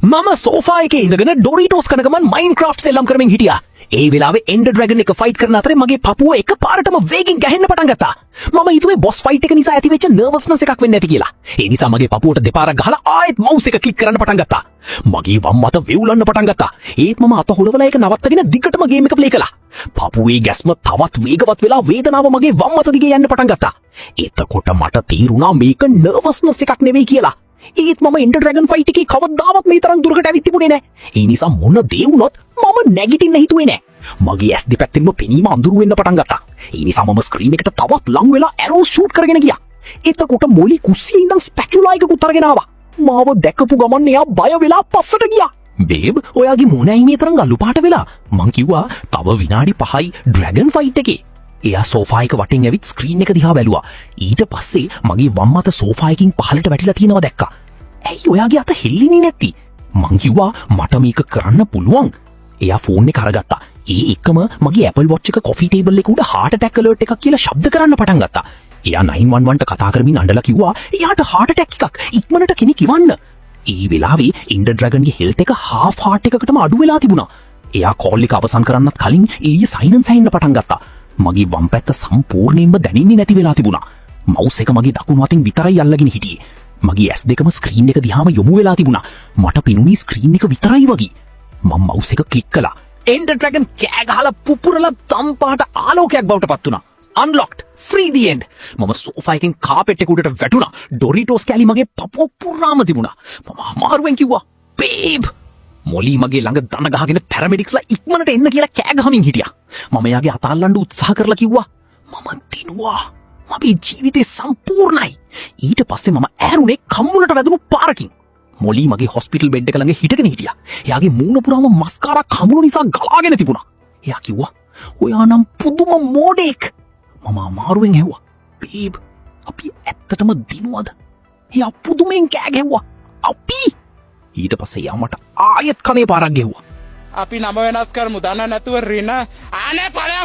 මම සෝෆා එකේ ඉඳගෙන ඩොරිටෝස් කන ගමන් මයින්ක්‍රාෆ්ට් සෙල්ලම් කරමින් හිටියා. ඒ වෙලාවේ එන්ඩර් ඩ්‍රැගන් එක ෆයිට් කරන අතරේ මගේ පපුව එකපාරටම වේගෙන් ගැහෙන්න පටන් ගත්තා. මම හිතුවේ බොස් ෆයිට් එක නිසා ඇතිවෙච්ච නර්වස්නස් එකක් වෙන්න ඇති කියලා. ඒ නිසා මගේ පපුවට දෙපාරක් ගහලා ආයෙත් මවුස් එක ක්ලික් කරන්න පටන් ගත්තා. මගේ වම් අත වෙවුලන්න පටන් ගත්තා. ඒත් මම අත හොලවලා ඒක නවත්තගෙන දිගටම ගේම් එක ප්ලේ කළා. පපුවේ ගැස්ම තවත් වේගවත් වෙලා වේදනාව මගේ වම් අත දිගේ යන්න පටන් ගත්තා. එතකොට මට තේරුණා මේක නර්වස්නස් එකක් නෙවෙයි කියලා. ඒත් මම එන්ඩර් ඩ්‍රැගන් ෆයිට් එකේ කවදාවත් මේ තරම් දුරකට ඇවිත් තිබුණේ නැහැ. ඒ නිසා මොන දේ වුණත් මම නැගිටින්න හිතුවේ නැහැ. මගේ ඇස් දෙපැත්තෙන්ම පෙනීම අඳුරු වෙන්න පටන් ගත්තා. ඒ නිසා මම ස්ක්‍රීන් එකට තවත් ලං වෙලා ඇරෝස් ෂූට් කරගෙන ගියා. එතකොට මොලි කුස්සියේ ඉඳන් ස්පැචුලා එකකුත් අරගෙන ආවා. මාව දැකපු ගමන් එයා බය වෙලා පස්සට ගියා. බේබ්, ඔයාගේ මූණ ඇයි මේ තරම් අලු පාට වෙලා? මං කිව්වා තව විනාඩි 5යි ඩ්‍රැගන් ෆයිට් එකේ. එයා සෝෆා එක වටින් ඇවිත් ස්ක්‍රීන් එක දිහා බැලුවා. ඊට පස්සේ මගේ වම් අත සෝෆා එකකින් පහළට වැටිලා තියෙනවා දැක්කා. ඇයි ඔයාගේ අත හෙල්ලෙන්නේ නැති? මං කිව්වා මට මේක කරන්න පුළුවන්. එයා ෆෝන් එක අරගත්තා. ඒ එකම මගේ Apple Watch එක කොෆි ටේබල් එක උඩ heart attack alert එකක් කියලා ශබ්ද කරන්න පටන් ගත්තා. එයා 911ට කතා කරමින් අඬලා කිව්වා එයාට heart attack එකක් ඉක්මනට කෙනෙක් ඉවන්න. ඒ වෙලාවේ එන්ඩර් ඩ්‍රැගන්ගේ හෙල්ත් එක half heart එකකටම අඩු වෙලා තිබුණා. එයා කෝල් එක අවසන් කරන්නත් කලින් එළිය සයිලන්ස් ඇහෙන්න පටන් ගත්තා. මගේ වම් පැත්ත සම්පූර්ණයෙන්ම දැනෙන්නේ නැති වෙලා තිබුණා. මවුස් එක මගේ දකුණු අතින් විතරයි අල්ලගෙන හිටියේ. මගේ ඇස් දෙකම ස්ක්‍රීන් එක දිහාම යොමු වෙලා තිබුණා. මට පිනුනේ ස්ක්‍රීන් එක විතරයි වගේ. මම මවුස් එක ක්ලික් කළා. එන්ඩර් ඩ්‍රැගන් කෑ ගහලා පුපුරලා තම්පාට ආලෝකයක් බවට පත් වුණා. unlocked free the end. මම සෝෆා එකෙන් කාපට් එක උඩට වැටුණා. ඩොරිටෝස් කැලි මගේ පපුව පුරාම තිබුණා. මම අමාරුවෙන් කිව්වා බේබ්. මොලි මගේ ළඟ දන ගහගෙන පැරමෙඩික්ස්ලා ඉක්මනට එන්න කියලා කෑ ගහමින් හිටියා. මම එයාගේ අත අල්ලන්න උත්සාහ කරලා කිව්වා මම දිනුවා. මගේ ජීවිතේ සම්පූර්ණයි. ඊට පස්සේ මම ඈරුනේ කම්මුලට වැදුණු පාරකින්. මොලි මගේ හොස්පිටල් බෙඩ් එක ළඟ හිටගෙන හිටියා. එයාගේ මූණ පුරාම මස්කාරා කමුණු නිසා ගලාගෙන තිබුණා. එයා කිව්වා ඔයා නම් පුදුම මෝඩෙක්. මම අමාරුවෙන් ඇහුවා බේබ් අපි ඇත්තටම දිනුවද? එයා පුදුමෙන් කෑ ගැහුවා අපි. ඊට පස්සේ එයා මට ආයෙත් කනේ පාරක් ගැහුවා. අපි නම වෙනස් කරමු දන්න නැතුව රින අනේ පළය